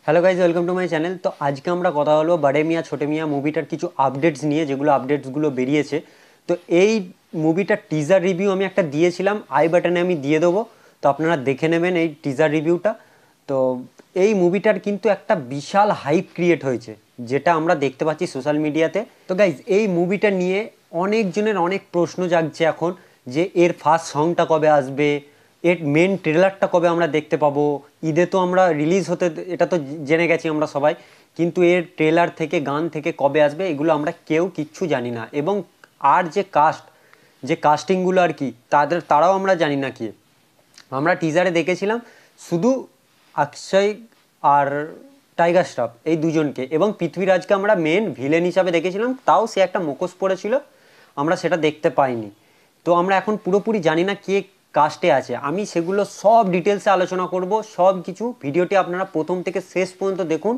Hello guys, welcome to my channel. তো আজকে আমরা কথা হলো বড়ে মিয়াঁ ছোটে মিয়াঁ মুভিটার কিছু আপডেটস নিয়ে, যেগুলো আপডেটসগুলো বেরিয়েছে। তো এই মুভিটার টিজার রিভিউ আমি একটা দিয়েছিলাম, আই বাটনে আমি দিয়ে দেবো, তো আপনারা দেখে নেবেন এই টিজার রিভিউটা। তো এই মুভিটার কিন্তু একটা বিশাল হাইপ ক্রিয়েট হয়েছে, যেটা আমরা দেখতে পাচ্ছি সোশ্যাল মিডিয়াতে। তো গাইজ, এই মুভিটা নিয়ে অনেকজনের অনেক প্রশ্ন জাগছে এখন, যে এর ফার্স্ট সংটা কবে আসবে, এর মেন ট্রেলারটা কবে আমরা দেখতে পাবো। ঈদে তো আমরা রিলিজ হতে, এটা তো জেনে গেছি আমরা সবাই, কিন্তু এর ট্রেলার থেকে গান থেকে কবে আসবে এগুলো আমরা কেউ কিচ্ছু জানি না। এবং আর যে কাস্টিংগুলো আর কি, তারাও আমরা জানি না কি। আমরা টিজারে দেখেছিলাম শুধু অক্ষয় আর টাইগার শ্রফ এই দুজনকে, এবং পৃথ্বীরাজকে আমরা মেন ভিলেন হিসাবে দেখেছিলাম, তাও সে একটা মুখোশ পড়েছিল, আমরা সেটা দেখতে পাইনি। তো আমরা এখন পুরোপুরি জানি না কে কাস্টে আছে। আমি সেগুলো সব ডিটেলসে আলোচনা করব, সব কিছু। ভিডিওটি আপনারা প্রথম থেকে শেষ পর্যন্ত দেখুন,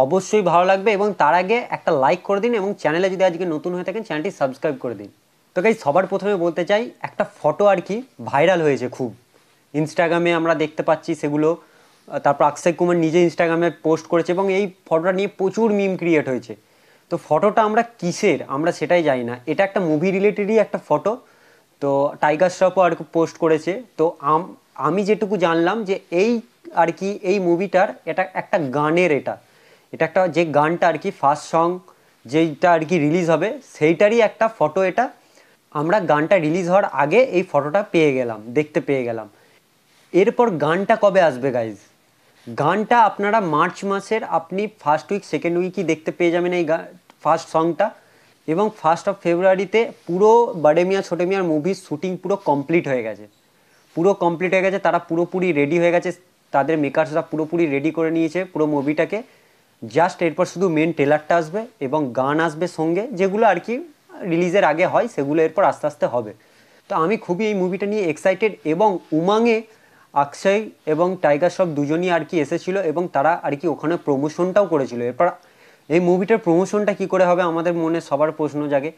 অবশ্যই ভালো লাগবে। এবং তার আগে একটা লাইক করে দিন, এবং চ্যানেলে যদি আজকে নতুন হয়ে থাকেন চ্যানেলটি সাবস্ক্রাইব করে দিন। তো গাইস, সবার প্রথমে বলতে চাই, একটা ফটো আর কি ভাইরাল হয়েছে খুব, ইনস্টাগ্রামে আমরা দেখতে পাচ্ছি সেগুলো। তারপর অক্ষয় কুমার নিজে ইনস্টাগ্রামে পোস্ট করেছে, এবং এই ফটোটা নিয়ে প্রচুর মিম ক্রিয়েট হয়েছে। তো ফটোটা আমরা কিসের, আমরা সেটাই জানি না। এটা একটা মুভি রিলেটেডই একটা ফটো। তো টাইগার শ্রফও আর কি পোস্ট করেছে। তো আমি যেটুকু জানলাম যে এই আর কি এই মুভিটার এটা একটা গানের, এটা এটা একটা যে গানটা আর কি ফার্স্ট সং যেইটা আর কি রিলিজ হবে, সেইটারই একটা ফটো এটা। আমরা গানটা রিলিজ হওয়ার আগে এই ফটোটা পেয়ে গেলাম, দেখতে পেয়ে গেলাম। এরপর গানটা কবে আসবে গাইজ? গানটা আপনারা মার্চ মাসের আপনি ফার্স্ট উইক সেকেন্ড উইকই দেখতে পেয়ে যাবেন এই ফার্স্ট সংটা। এবং 1 ফেব্রুয়ারিতে পুরো বড়ে মিয়াঁ ছোটে মিয়াঁর মুভির শ্যুটিং পুরো কমপ্লিট হয়ে গেছে, পুরো কমপ্লিট হয়ে গেছে। তারা পুরোপুরি রেডি হয়ে গেছে, তাদের মেকার্সরা পুরোপুরি রেডি করে নিয়েছে পুরো মুভিটাকে। জাস্ট এরপর শুধু মেন ট্রেলারটা আসবে এবং গান আসবে সঙ্গে, যেগুলো আর কি রিলিজের আগে হয়, সেগুলো এরপর আস্তে আস্তে হবে। তো আমি খুবই এই মুভিটা নিয়ে এক্সাইটেড। এবং উমাঙে অক্ষয় এবং টাইগার শ্রফ দুজনই আর কি এসেছিলো, এবং তারা আর কি ওখানে প্রমোশনটাও করেছিল। এরপর এই মুভিটার প্রমোশনটা কী করে হবে আমাদের মনে সবার প্রশ্ন জাগে।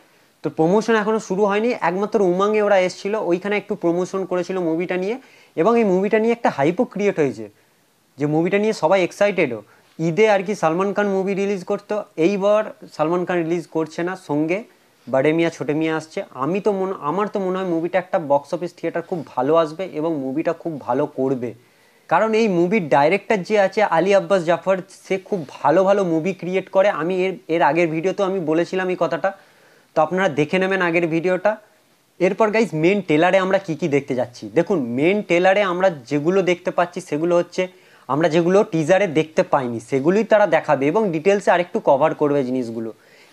তো প্রমোশন এখনও শুরু হয়নি, একমাত্র উমাঙে ওরা এসেছিল, ওইখানে একটু প্রমোশন করেছিল মুভিটা নিয়ে। এবং এই মুভিটা নিয়ে একটা হাইপও ক্রিয়েট হয়েছে, যে মুভিটা নিয়ে সবাই এক্সাইটেডও। ঈদে আর কি সালমান খান মুভি রিলিজ করতো, এইবার সালমান খান রিলিজ করছে না, সঙ্গে বড়ে মিয়াঁ ছোটে মিয়াঁ আসছে। আমার তো মনে হয় মুভিটা একটা বক্স অফিস থিয়েটার খুব ভালো আসবে, এবং মুভিটা খুব ভালো করবে। কারণ এই মুভির ডাইরেক্টর যে আছে আলী আব্বাস জাফর, সে খুব ভালো ভালো মুভি ক্রিয়েট করে। আমি এর আগের ভিডিওতেও আমি বলেছিলাম এই কথাটা, তো আপনারা দেখে নেবেন আগের ভিডিওটা। এরপর গাইজ, মেন টেলারে আমরা কি কি দেখতে যাচ্ছি দেখুন। মেন টেলারে আমরা যেগুলো দেখতে পাচ্ছি সেগুলো হচ্ছে, আমরা যেগুলো টিজারে দেখতে পাইনি সেগুলোই তারা দেখাবে, এবং ডিটেলসে আরেকটু কভার করবে জিনিসগুলো।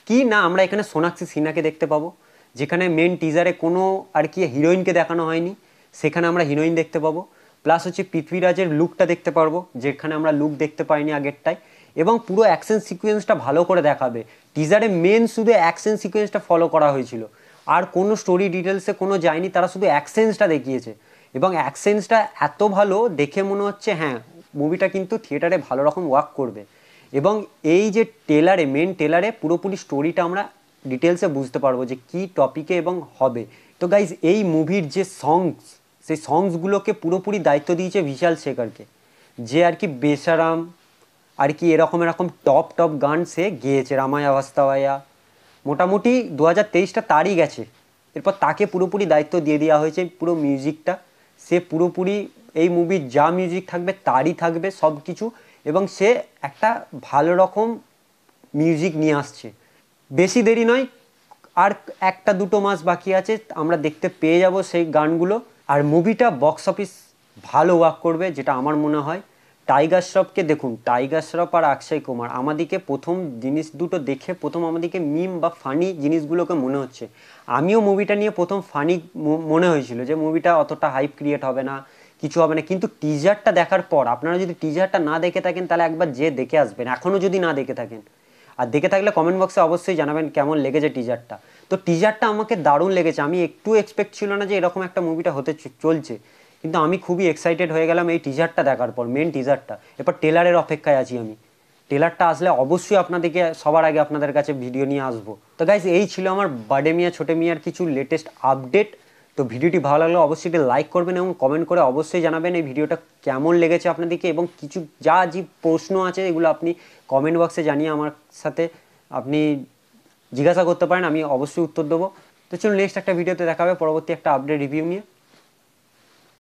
কি না, আমরা এখানে সোনাক্ষী সিনহাকে দেখতে পাবো, যেখানে মেন টিজারে কোনো আর কি হিরোইনকে দেখানো হয়নি, সেখানে আমরা হিরোইন দেখতে পাবো। প্লাস হচ্ছে পৃথ্বীরাজের লুকটা দেখতে পারবো, যেখানে আমরা লুক দেখতে পাইনি আগেরটায়। এবং পুরো অ্যাকশন সিকোয়েন্সটা ভালো করে দেখাবে। টিজারে মেন শুধু অ্যাকশন সিকোয়েন্সটা ফলো করা হয়েছিল, আর কোনো স্টোরি ডিটেলসে কোনো যায়নি, তারা শুধু অ্যাকশনসটা দেখিয়েছে। এবং অ্যাকশনসটা এত ভালো দেখে মনে হচ্ছে হ্যাঁ, মুভিটা কিন্তু থিয়েটারে ভালো রকম ওয়ার্ক করবে। এবং এই যে টেলারে, মেন টেলারে পুরোপুরি স্টোরিটা আমরা ডিটেলসে বুঝতে পারবো যে কী টপিকে এবং হবে। তো গাইজ, এই মুভির যে সংস, সেই সংসগুলোকে পুরোপুরি দায়িত্ব দিয়েছে বিশাল শেখরকে, যে আর কি বেসারাম আর কি এরকম এরকম টপ টপ গান সে গেয়েছে, রামায়া ভাস্তাবায়া। মোটামুটি 2023টা তারই গেছে। এরপর তাকে পুরোপুরি দায়িত্ব দিয়ে দেওয়া হয়েছে পুরো মিউজিকটা। সে পুরোপুরি এই মুভির যা মিউজিক থাকবে তারই থাকবে সব কিছু, এবং সে একটা ভালো রকম মিউজিক নিয়ে আসছে। বেশি দেরি নয়, আর 1-2 মাস বাকি আছে, আমরা দেখতে পেয়ে যাব সেই গানগুলো। আর মুভিটা বক্স অফিস ভালো ওয়ার্ক করবে, যেটা আমার মনে হয়। টাইগার শ্রফকে দেখুন, টাইগার শ্রফ আর অক্ষয় কুমার, আমাদেরকে প্রথম জিনিস দুটো দেখে প্রথম আমাদেরকে মিম বা ফানি জিনিসগুলোকে মনে হচ্ছে। আমিও মুভিটা নিয়ে প্রথম ফানি মনে হয়েছিল, যে মুভিটা অতটা হাইপ ক্রিয়েট হবে না, কিছু হবে না। কিন্তু টিজারটা দেখার পর, আপনারা যদি টিজারটা না দেখে থাকেন তাহলে একবার যে দেখে আসবেন, এখনও যদি না দেখে থাকেন। আর দেখে থাকলে কমেন্ট বক্সে অবশ্যই জানাবেন কেমন লেগেছে টিজারটা। তো টিজারটা আমাকে দারুণ লেগেছে, আমি একটু এক্সপেক্ট ছিল না যে এরকম একটা মুভিটা হতে চলছে, কিন্তু আমি খুবই এক্সাইটেড হয়ে গেলাম এই টিজারটা দেখার পর, মেন টিজারটা। এরপর টেলারের অপেক্ষায় আছি আমি, টেলারটা আসলে অবশ্যই আপনাদেরকে সবার আগে আপনাদের কাছে ভিডিও নিয়ে আসবো। তো গাইজ, এই ছিল আমার বড়ে মিয়াঁ ছোটে মিয়াঁর কিছু লেটেস্ট আপডেট। তো ভিডিওটি ভালো লাগলে অবশ্যই একটি লাইক করবেন এবং কমেন্ট করে অবশ্যই জানাবেন এই ভিডিওটা কেমন লেগেছে আপনাদেরকে, এবং কিছু যা যে প্রশ্ন আছে এগুলো আপনি কমেন্ট বক্সে জানিয়ে আমার সাথে আপনি জিজ্ঞাসা করতে পারেন, আমি অবশ্যই উত্তর দেবো। তো চলুন নেক্সট একটা ভিডিওতে দেখা হবে পরবর্তী একটা আপডেট রিভিউ নিয়ে।